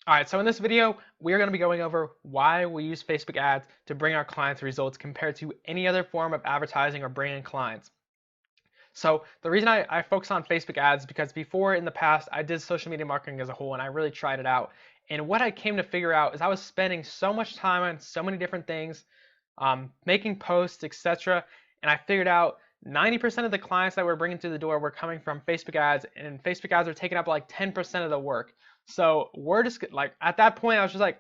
All right, so in this video, we're going to be going over why we use Facebook ads to bring our clients results compared to any other form of advertising or bringing clients. So the reason I focus on Facebook ads is because before in the past, I did social media marketing as a whole and I really tried it out. And what I came to figure out is I was spending so much time on so many different things, making posts, etc. And I figured out 90% of the clients that we're bringing through the door were coming from Facebook ads, and Facebook ads are taking up like 10% of the work. So we're just like, at that point, I was just like,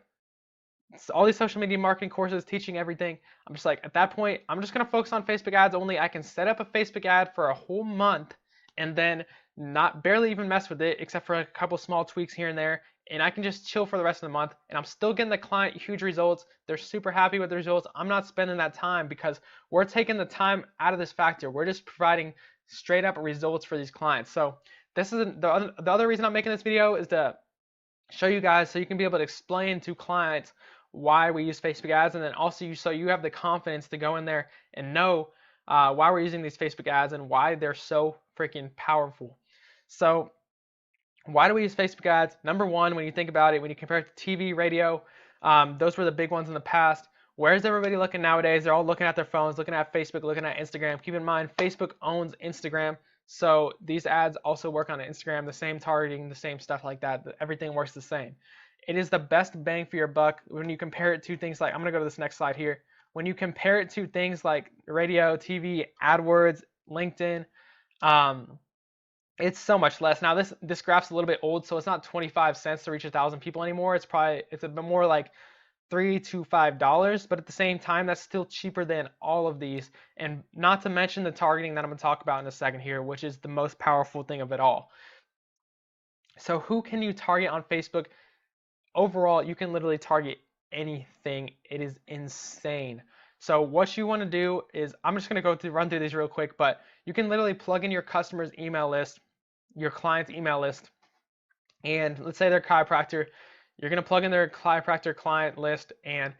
all these social media marketing courses teaching everything. I'm just like, at that point, I'm just gonna focus on Facebook ads only. I can set up a Facebook ad for a whole month and then not barely even mess with it except for a couple small tweaks here and there. And I can just chill for the rest of the month and I'm still getting the client huge results. They're super happy with the results. I'm not spending that time because we're taking the time out of this factor. We're just providing straight up results for these clients. So this is the other reason I'm making this video is to show you guys so you can be able to explain to clients why we use Facebook ads, and then also so you have the confidence to go in there and know why we're using these Facebook ads and why they're so freaking powerful. So why do we use Facebook ads? Number one, when you think about it, when you compare it to TV, radio, those were the big ones in the past. Where's everybody looking nowadays? They're all looking at their phones, looking at Facebook, looking at Instagram. Keep in mind, Facebook owns Instagram. So these ads also work on Instagram, the same targeting, the same stuff like that. Everything works the same. It is the best bang for your buck when you compare it to things like, I'm going to go to this next slide here. When you compare it to things like radio, TV, AdWords, LinkedIn, it's so much less. Now this graph's a little bit old, so it's not 25 cents to reach 1,000 people anymore. It's a bit more like $3 to $5, but at the same time, that's still cheaper than all of these. And not to mention the targeting that I'm going to talk about in a second here, which is the most powerful thing of it all. So who can you target on Facebook? Overall, you can literally target anything. It is insane. So what you want to do is, I'm just going to run through these real quick, but you can literally plug in your customer's email list, your client's email list, and let's say they're a chiropractor. You're going to plug in their chiropractor client list, and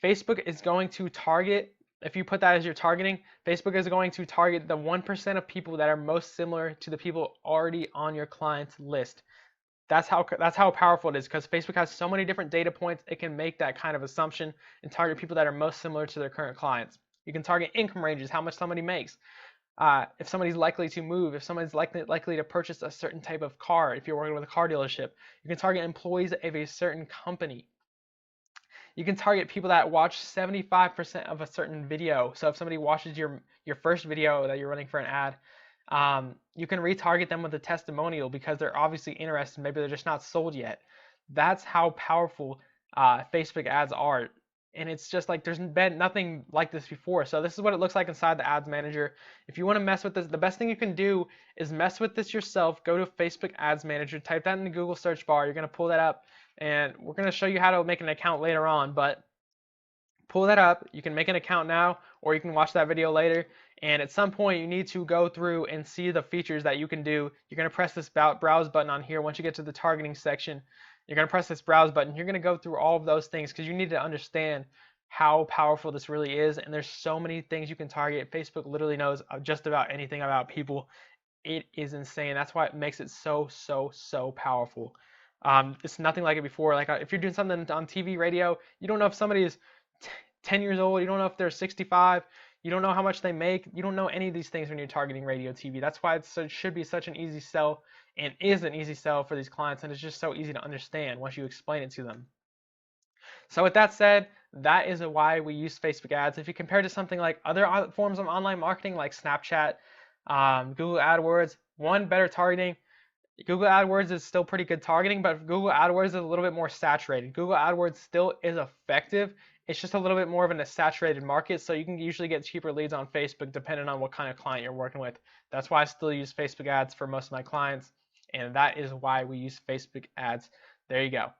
Facebook is going to target, if you put that as your targeting, Facebook is going to target the 1% of people that are most similar to the people already on your client's list. That's how powerful it is, because Facebook has so many different data points. It can make that kind of assumption and target people that are most similar to their current clients. You can target income ranges, how much somebody makes, if somebody's likely to move, if somebody's likely to purchase a certain type of car, if you're working with a car dealership. You can target employees of a certain company. You can target people that watch 75% of a certain video. So if somebody watches your first video that you're running for an ad, you can retarget them with a testimonial because they're obviously interested. Maybe they're just not sold yet. That's how powerful Facebook ads are. And it's just like there's been nothing like this before. So this is what it looks like inside the ads manager. If you want to mess with this, the best thing you can do is mess with this yourself. Go to Facebook ads manager, type that in the Google search bar. You're going to pull that up, and we're going to show you how to make an account later on. But pull that up. You can make an account now, or you can watch that video later. And at some point, you need to go through and see the features that you can do. You're going to press this browse button on here. Once you get to the targeting section, you're going to press this browse button. You're going to go through all of those things because you need to understand how powerful this really is. And there's so many things you can target. Facebook literally knows just about anything about people. It is insane. That's why it makes it so, so, so powerful. It's nothing like it before. Like if you're doing something on TV, radio, you don't know if somebody is 10 years old. You don't know if they're 65. You don't know how much they make. You don't know any of these things when you're targeting radio, TV. That's why it should be such an easy sell, and is an easy sell for these clients, and it's just so easy to understand once you explain it to them. So with that said, that is why we use Facebook ads. If you compare to something like other forms of online marketing like Snapchat, Google AdWords, one, better targeting. Google AdWords is still pretty good targeting, but Google AdWords is a little bit more saturated. Google AdWords still is effective. It's just a little bit more of a saturated market, so you can usually get cheaper leads on Facebook depending on what kind of client you're working with. That's why I still use Facebook ads for most of my clients, and that is why we use Facebook ads. There you go.